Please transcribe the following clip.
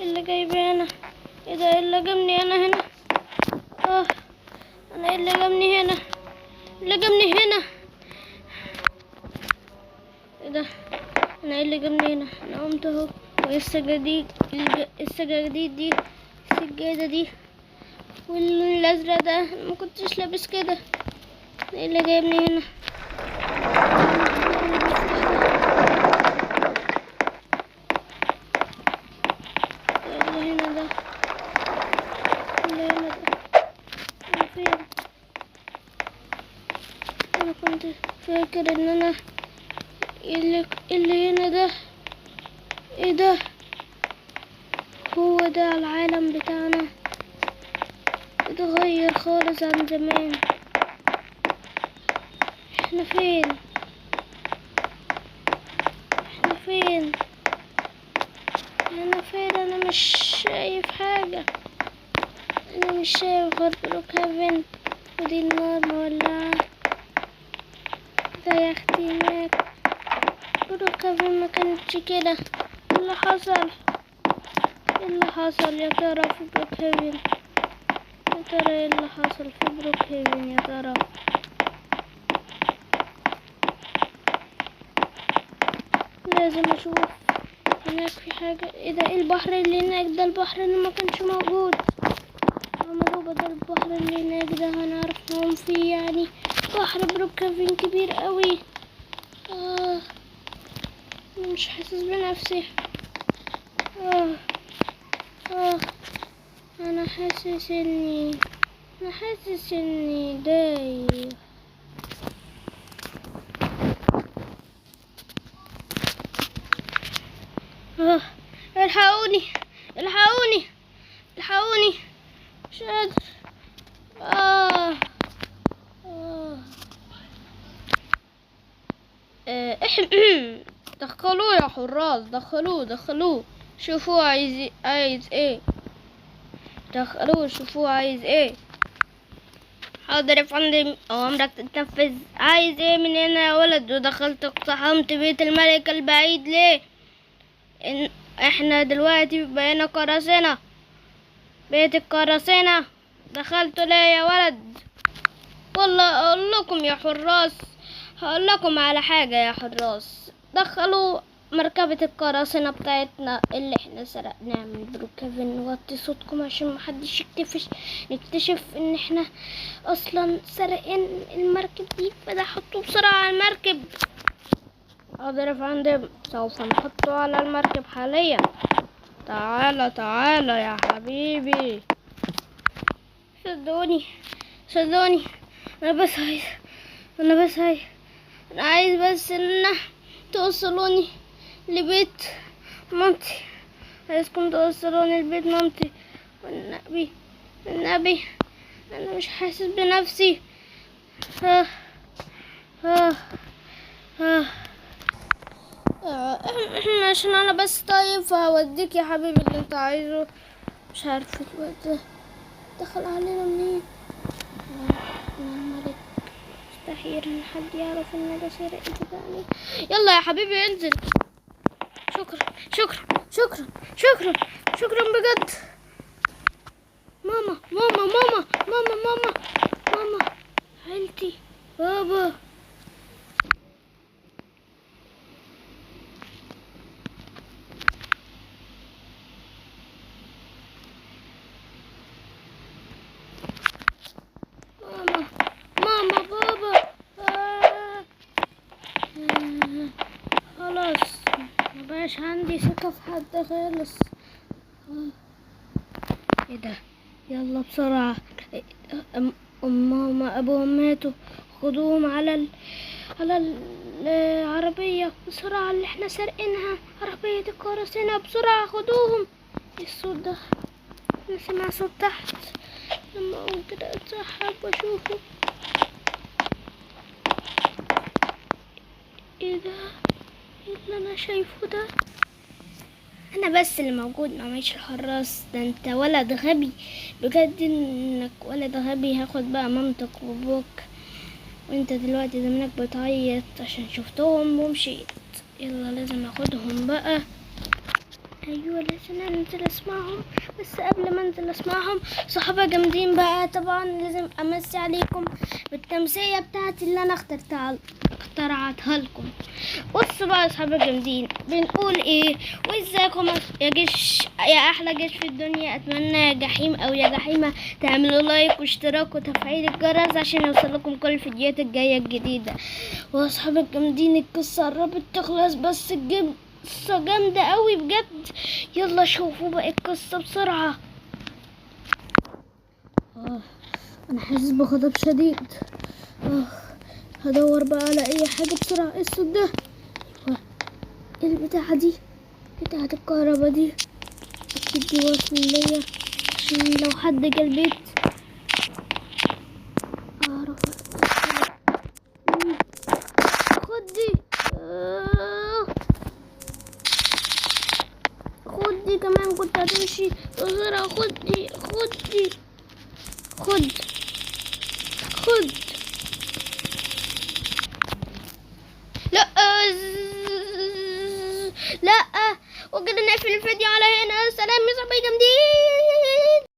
اللي جايبه هنا؟ ايه ده؟ ايه اللي جابني انا هنا؟ انا ايه اللي جابني هنا؟ اللي جابني هنا ايه ده؟ انا ايه اللي جابني هنا؟ انا قمت اهو. وايه السجاديد دي، السجادة دي واللون الازرق ده، ما كنتش لابس كده. ايه اللي جايبني هنا؟ ايه اللي هنا ده؟ اللي هنا ده انا فين؟ انا كنت فاكر ان انا اللي هنا ده. ايه ده؟ هو ده العالم بتاعنا، اتغير خالص عن زمان. احنا فين؟ احنا فين؟ انا فين؟ انا مش شايف حاجة. انا مش شايف غير بروكهافن ودي النار مولعة. ده يا اختي هناك بروكهافن ما كانتش كده. ايه اللي حصل؟ ايه اللي حصل يا ترى في بروكهافن؟ يا ترى ايه اللي حصل في بروكهافن يا ترى؟ لازم اشوف هناك في حاجة. ايه ده؟ ايه البحر اللي هناك ده؟ البحر اللي ما كانش موجود. ماما ده البحر اللي هناك ده هنعرف نعوم فيه يعني. بحر بروكهافن كبير قوي. مش حاسس بنفسي. آه آه انا حاسس اني دايخ. الحقوني الحقوني الحقوني، مش قادر. آه آه دخلوه يا حراس، دخلوه. شوفوا عايز ايه. دخلوه شوفوا عايز ايه. حاضر يا فندم، اوامرك تتنفذ. عايز ايه من هنا يا ولد؟ ودخلت اقتحمت بيت الملك البعيد ليه؟ احنا دلوقتي بقينا قراصنة، بيت القراصنة. دخلتوا ليه يا ولد؟ والله اقول لكم يا حراس، هقول لكم على حاجة يا حراس. دخلوا مركبة القراصنة بتاعتنا اللي احنا سرقناها من بروكهافن. وطي صوتكم عشان محدش نكتشف ان احنا اصلا سرقين المركب دي. فده حطوه بسرعة على المركب. حاضر يا فندم، سوف نحطه على المركب حاليا. تعالى يا حبيبي. صدقوني انا عايز بس ان توصلوني لبيت مامتي. عايزكم توصلوني لبيت مامتي والنبي انا مش حاسس بنفسي. آه آه آه عشان انا بس طيب، فهوديك يا حبيبي اللي انت عايزه. مش عارفه الوقت دخل علينا منين. الملك مستحيل ان حد يعرف ان ده سرقتي يعني. يلا يا حبيبي انزل. شكرا بجد. ماما عيلتي، بابا. ماما بابا. خلاص مبقاش عندي ثقة في حد خالص. ايه ده؟ يلا بسرعة. ماما ابوهم ماتوا. خدوهم على العربية بسرعة اللي احنا سارقينها. عربية القراصنة بسرعة خدوهم. ايه الصوت ده؟ انا سمع صوت تحت. لما اقوم كده اتسحب واشوفه. ايه ده؟ ايه اللي انا شايفه ده؟ انا بس اللي موجود، مش الحراس ده. انت ولد غبي بجد، انك ولد غبي. هاخد بقى مامتك وابوك، وانت دلوقتي زمانك بتعيط عشان شفتهم ومشيت. يلا لازم اخدهم بقى. ايوه لازم انزل اسمعهم، بس قبل ما انزل اسمعهم صحابة جامدين بقى، طبعا لازم امسي عليكم بالتمثيلية بتاعتي اللي انا اخترعتها لكم. بصوا بقى يا صحابة جامدين، بنقول ايه؟ وازيكم يا جيش، يا احلى جيش في الدنيا. اتمنى يا جحيم او يا جحيمة تعملوا لايك واشتراك وتفعيل الجرس عشان يوصلكم كل الفيديوهات الجاية الجديدة. واصحاب الجامدين القصة قربت تخلص، بس قصة جامدة قوي بجد. يلا شوفوا بقى القصة بسرعة. انا حاسس بغضب شديد. هدور بقى على اي حاجة بسرعة. ايه الصوت ده؟ ايه البتاعة دي؟ بتاعة الكهرباء دي، اكيد دي وصل ليا عشان لو حد جه البيت اعرف خد دي. خد دي كمان، كنت هتمشي بسرعة. خد دي خد دي خد خد. لا لا، وكده نقفل الفيديو على هنا. سلام يا صحابي جامدين.